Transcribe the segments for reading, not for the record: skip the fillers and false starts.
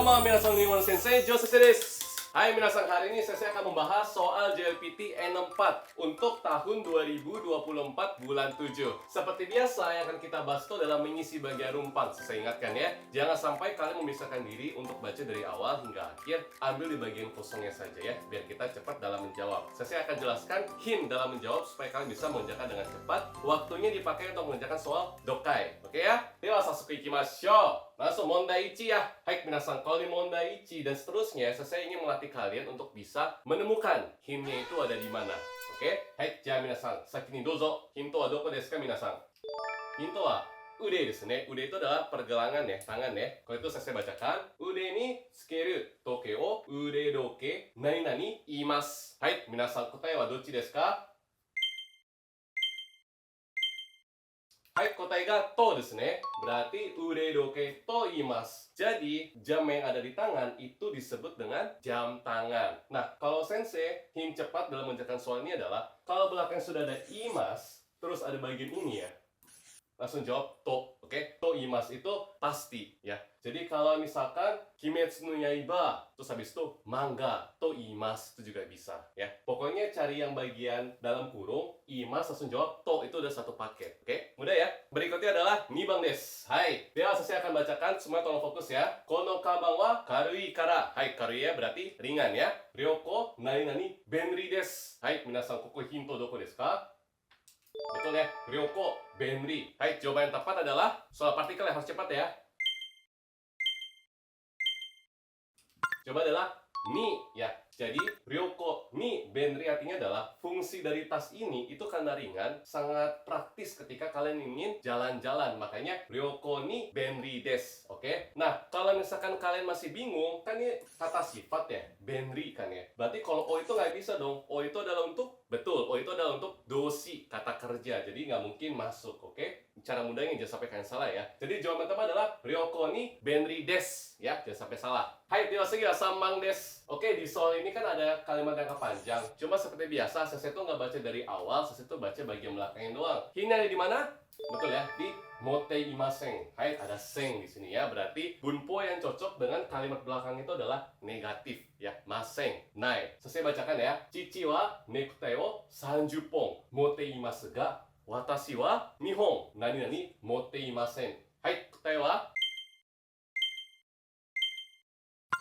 Domo, minasan Nihon Sensei, Joseph desu. Hai minasan, hari ini saya akan membahas soal JLPT N4 untuk tahun 2024 bulan 7. Seperti biasa yang akan kita bahas itu adalah mengisi bagian rumpang. Saya ingatkan ya, jangan sampai kalian memisahkan diri untuk baca dari awal hingga akhir. Ambil di bagian kosongnya saja ya, biar kita cepat dalam menjawab. Saya akan jelaskan hint dalam menjawab supaya kalian bisa mengerjakan dengan cepat. Waktunya dipakai untuk mengerjakan soal dokai. Oke ya? Dewa sasuku ikimashou. Langsung mondai 1 ya. Hai minasan, kalau di mondai 1 dan seterusnya, saya ingin melatih kalian untuk bisa menemukan hintnya itu ada di mana. Oke? Hai, ja minasan, saki ni dozo. Hinto wa doko desu ka minasan? Hinto wa ude desu ne. Ude itu adalah pergelangan ya, tangan ya. Kalau itu saya bacakan, ude ni tsukeru toke o ude doke nani nani iimasu. Hai, minasan, kotae wa dochi desu ka? Hai, kotae ga to desu ne. Berarti uredoke to iimasu. Jadi, jam yang ada di tangan itu disebut dengan jam tangan. Nah, kalau sensei, hint cepat dalam mengerjakan soal ini adalah kalau belakang sudah ada iimasu, terus ada bagian ini ya. Langsung jawab to, oke? To iimasu itu pasti ya. Jadi kalau misalkan Kimetsu no Yaiba, terus habis itu manga, to iimasu itu juga bisa ya. Pokoknya cari yang bagian dalam kurung, iimasu langsung jawab to, itu udah satu paket, oke? Mudah ya? Berikutnya adalah nibang desu. Hai, dewa saya akan bacakan, semua tolong fokus ya. Kono kabang wa karui kara. Hai, karui ya berarti ringan ya. Ryoko nani nani benri desu. Hai, minasan koko hinto doko desu ka? Betul ya, ryoko benri. Hai, jawaban yang tepat adalah soal partikel yang harus cepat ya. Coba adalah ni ya. Jadi ryoko ni benri artinya adalah fungsi dari tas ini itu karena ringan sangat praktis ketika kalian ingin jalan-jalan. Makanya ryoko ni benri desu. Oke. Nah, kalau misalkan kalian masih bingung, kan ini kata sifat ya, benri kan ya. Berarti kalau o itu nggak bisa dong. O itu adalah untuk betul, o itu adalah untuk dosi, kata kerja. Jadi nggak mungkin masuk, oke? Cara mudahnya jangan sampai kalian salah ya. Jadi jawaban tepat adalah ryoko ni benri desu ya, jangan sampai salah. Hai, dewa segi samang desu. Oke, di soal ini kan ada kalimat yang panjang. Cuma seperti biasa, saya tuh nggak baca dari awal, saya tuh baca bagian belakangnya doang. Hintnya ada di mana? Betul ya, di mote imasen. Hai, ada seng di sini ya. Berarti bunpo yang cocok dengan kalimat belakang itu adalah negatif ya, maseng. Nai. Saya bacakan ya. Chichi wa necktie o 30 pon mote imasu ga, watashi wa 2 本 nani nani mote imasen. Hai, kotae wa?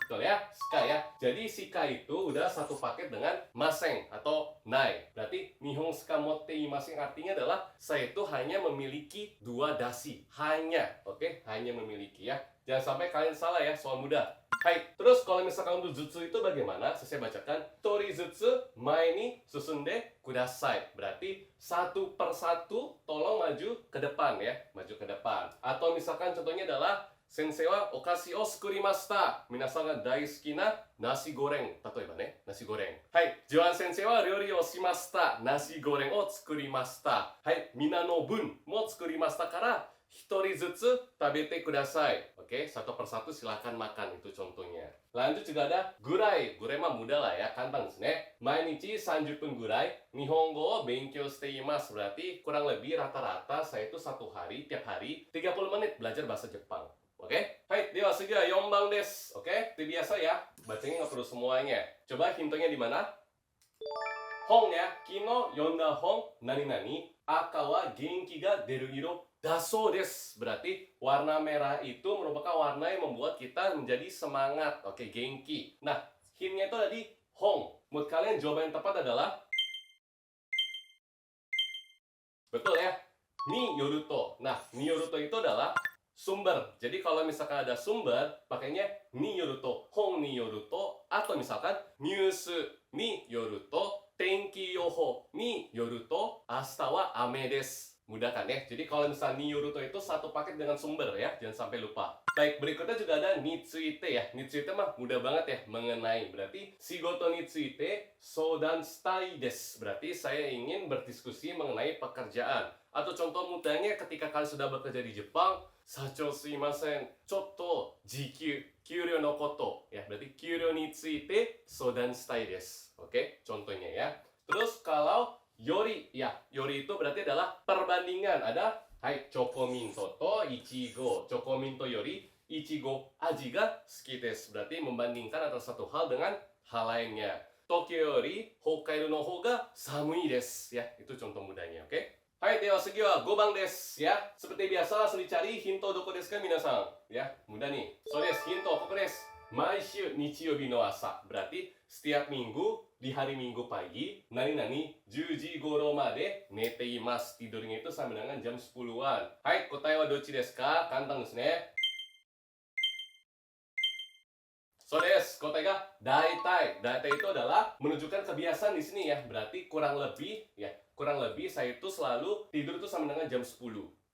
Betul ya, shika ya. Jadi shika itu udah satu paket dengan maseng atau nai. Berarti nihon shika motte imasen artinya adalah saya itu hanya memiliki 2 dasi. Hanya, oke? Hanya memiliki ya. Jangan sampai kalian salah ya, soal mudah. Hai, terus kalau misalkan untuk jutsu itu bagaimana? Saya bacakan. Tori jutsu mae ni susunde kudasai. Berarti satu persatu tolong maju ke depan ya. Maju ke depan. Atau misalkan contohnya adalah Sensei wa okashi o sukurimashita. Minasan ga daisuki na nasi goreng. Tatoeba ne, nasi goreng. Hai, Joan sensei wa ryori o shimashita. Nasi goreng o tsukurimashita. Hai, mina no bun mo tsukurimashita kara hitori zutsu tabete kudasai. Oke, satu persatu silakan makan, itu contohnya. Lanjut juga ada gurai. Gurai mah mudah lah ya, kantang desu ne. Mainichi 30 分 gurai. Nihongo o benkyou shite imasu. Berarti kurang lebih rata-rata saya itu satu hari, tiap hari 30 menit belajar bahasa Jepang. Oke? Hai, dewa segi wa 4 番desu. Oke? Itu biasa ya. Bacanya nggak perlu semuanya. Coba hintonya di mana? Hong ya. Kino yonda hong nani nani. Aka wa genki ga deru iro dasou desu. Berarti warna merah itu merupakan warna yang membuat kita menjadi semangat. Oke, genki. Nah, hintnya itu ada di hong. Menurut kalian jawaban yang tepat adalah betul ya. Ni yoruto. Nah, ni yoruto itu adalah sumber. Jadi kalau misalkan ada sumber, pakainya ni yoruto, hong ni yoruto, atau misalkan news ni yoruto, tenki yoho ni yoruto, ashita wa ame desu. Mudah kan ya? Jadi kalau misalnya ni yoruto itu satu paket dengan sumber ya, jangan sampai lupa. Baik, berikutnya juga ada ni tsuite ya. Ni tsuite mah mudah banget ya, mengenai. Berarti shigoto ni tsuite soudan shitai desu. Berarti saya ingin berdiskusi mengenai pekerjaan. Atau contoh mudahnya ketika kalian sudah bekerja di Jepang, Sacho sumimasen, chotto jikyu, kyuryo no koto. Ya, berarti kyuryo ni tsuite soudan shitai desu. Oke, contohnya ya. Terus kalau yori, ya, yori itu berarti adalah perbandingan. Ada, hai, chokominto to ichigo, chokominto yori ichigo aji ga suki desu. Berarti membandingkan antara satu hal dengan hal lainnya. Tokyo yori Hokkaido no hou ga samui desu. Ya, itu contoh mudahnya, oke? Hai, dewa segi wa 5番ですya. Seperti biasa langsung dicari hinto doko desu ka minasan? Ya, mudah nih. So desu, hinto koko desu. Maishu nichiyobi no asa. Berarti setiap minggu di hari Minggu pagi, nani-nani 10時頃まで寝ています。Tidurnya itu sama dengan jam 10-an. Hai, kotae wa dochi desu ka? Kantang desu ne. So desu, kotae ga daitai. Daitai itu adalah menunjukkan kebiasaan di sini ya. Berarti kurang lebih ya, kurang lebih saya itu selalu tidur itu sama dengan jam 10.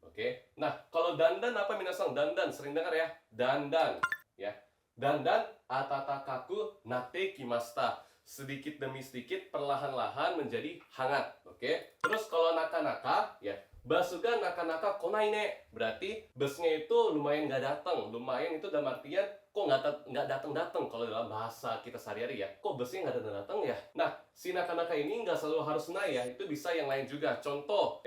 Oke. Nah, kalau dandan apa minasan? Dandan sering dengar ya. Dandan ya. Dandan atatakaku natte kimashita. Sedikit demi sedikit perlahan-lahan menjadi hangat. Oke. Terus kalau naka-naka ya, basu ga naka-naka konai ne. Berarti busnya itu lumayan nggak datang. Lumayan itu dalam artian kok nggak datang-datang kalau dalam bahasa kita sehari-hari ya. Kok busnya nggak datang-datang ya? Nah, si naka-naka ini nggak selalu harus naik ya. Itu bisa yang lain juga. Contoh,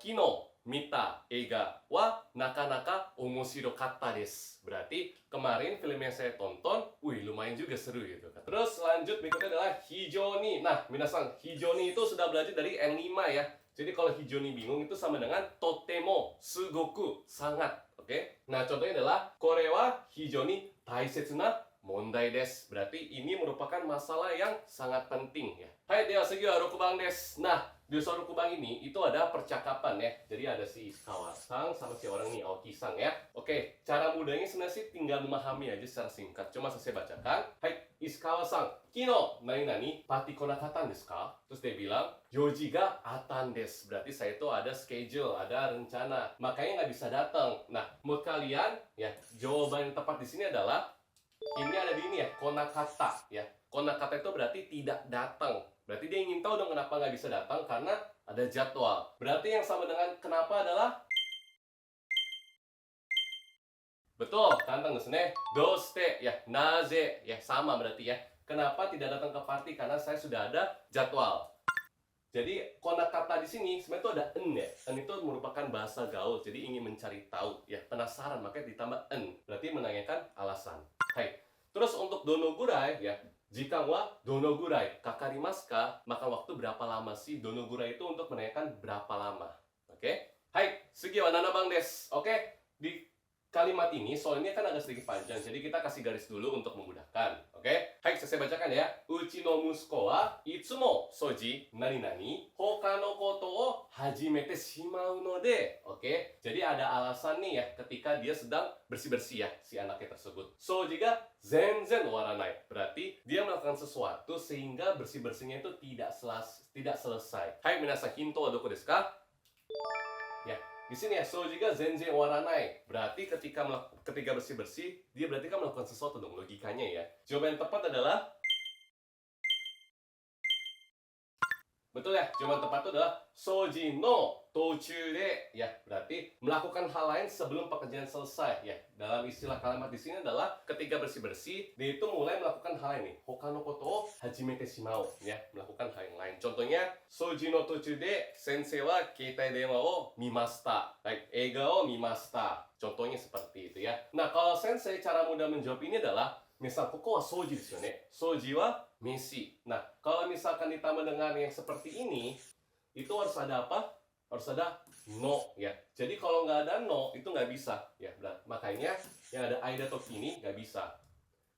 kino mita eiga wa nakanaka omoshirokata desu. Berarti kemarin film yang saya tonton, wih lumayan juga seru gitu. Terus lanjut berikutnya adalah hijoni. Nah, minasan, hijoni itu sudah belajar dari N5 ya. Jadi kalau hijoni bingung itu sama dengan totemo, sugoku, sangat. Oke. Nah, contohnya adalah kore wa hijoni taisetsu na mondai desu. Berarti ini merupakan masalah yang sangat penting ya. Hai, dewa segi wa 6番desu. Nah, di usaha rukubang ini itu ada percakapan ya. Jadi ada si Iskawa-san sama si orang nih Aoki-san ya. Oke, cara mudahnya sebenarnya sih tinggal memahami aja secara singkat. Cuma saya bacakan. Hai, Iskawa-san, kino nani-nani pati konakatan desu ka? Terus dia bilang, yoji ga atan desu. Berarti saya itu ada schedule, ada rencana. Makanya nggak bisa datang. Nah, menurut kalian ya, jawaban yang tepat di sini adalah ini ada di ini ya, konakata ya. Konakata itu berarti tidak datang. Berarti dia ingin tahu dong kenapa nggak bisa datang karena ada jadwal. Berarti yang sama dengan kenapa adalah betul, kantang desu ne. Doste ya, naze ya, sama berarti ya. Kenapa tidak datang ke party? Karena saya sudah ada jadwal. Jadi konakata di sini sebenarnya itu ada en ya. En itu merupakan bahasa gaul. Jadi ingin mencari tahu ya, penasaran makanya ditambah en. Berarti menanyakan alasan. Hai. Terus untuk donogurai ya. Jika wa donogurai kakarimasu ka? Makan waktu berapa lama sih? Donogurai itu untuk menanyakan berapa lama. Oke? Hai, sugi wa 7 番desu. Oke? Di kalimat ini soalnya kan agak sedikit panjang. Jadi kita kasih garis dulu untuk memudahkan. Oke? Hai, saya bacakan ya. Uchi no musuko wa itsumo soji nani-nani hoka no koto o hajimete shimau no de. Oke? Jadi ada alasan nih ya ketika dia sedang bersih-bersih ya si anaknya tersebut. Soji ga zenzen waranai. Berarti dia melakukan sesuatu sehingga bersih-bersihnya itu tidak selesai. Hai, minasan, hinto wa doko desu ka? Ya, di sini ya, soji ga zenzen waranai. Berarti ketika bersih-bersih, dia berarti kan melakukan sesuatu dong, logikanya ya. Jawaban yang tepat adalah betul ya, jawaban tepat itu adalah soji no tochu de ya, berarti melakukan hal lain sebelum pekerjaan selesai ya. Dalam istilah kalimat di sini adalah ketika bersih-bersih, dia itu mulai melakukan hal ini. Hoka no koto o hajimete shimau ya, melakukan hal yang lain. Contohnya, soji no tochu de sensei wa keitai denwa o mimashita. Baik, eiga o mimashita. Contohnya seperti itu ya. Nah, kalau sensei cara mudah menjawab ini adalah misal, koko wa soji desu yo ne. Soji wa mesi. Nah, kalau misalkan ditambah dengan yang seperti ini, itu harus ada apa? Harus ada no ya. Jadi kalau nggak ada no, itu nggak bisa ya. Makanya yang ada aida toki ini nggak bisa.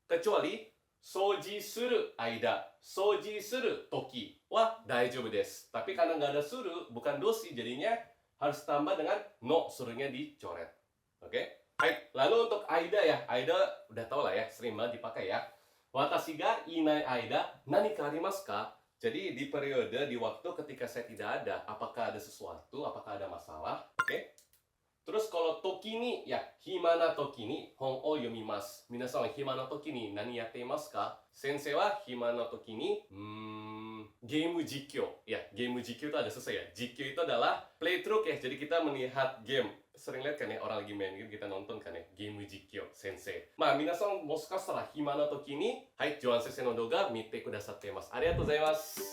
Kecuali soji suru aida, soji suru toki wa daijoubu desu. Tapi karena nggak ada suru, bukan dosi, jadinya harus tambah dengan no, suruhnya dicoret. Oke? Baik, lalu untuk aida ya. Aida udah tau lah ya, sering banget dipakai ya. Watashi ga inai aida nani ka arimasu ka? Jadi di periode, di waktu ketika saya tidak ada, apakah ada sesuatu, apakah ada masalah? Oke? Terus kalau toki ni, ya, hima na toki ni hon o yomimasu. Minasan wa hima na toki ni nani yatte imasu ka? Sensei wa hima na toki ni game jikyo. Ya, game jikyo itu ada selesai ya. Jikyo itu adalah playthrough ya. Jadi kita melihat game. Sering lihat kan ya, orang lagi main game, kita nonton kan ya, game jikyo sensei. Minasan moshikashitara hima na toki ni, hai, Joan Sensei no doga mite kudasatte imasu. Arigatou gozaimasu.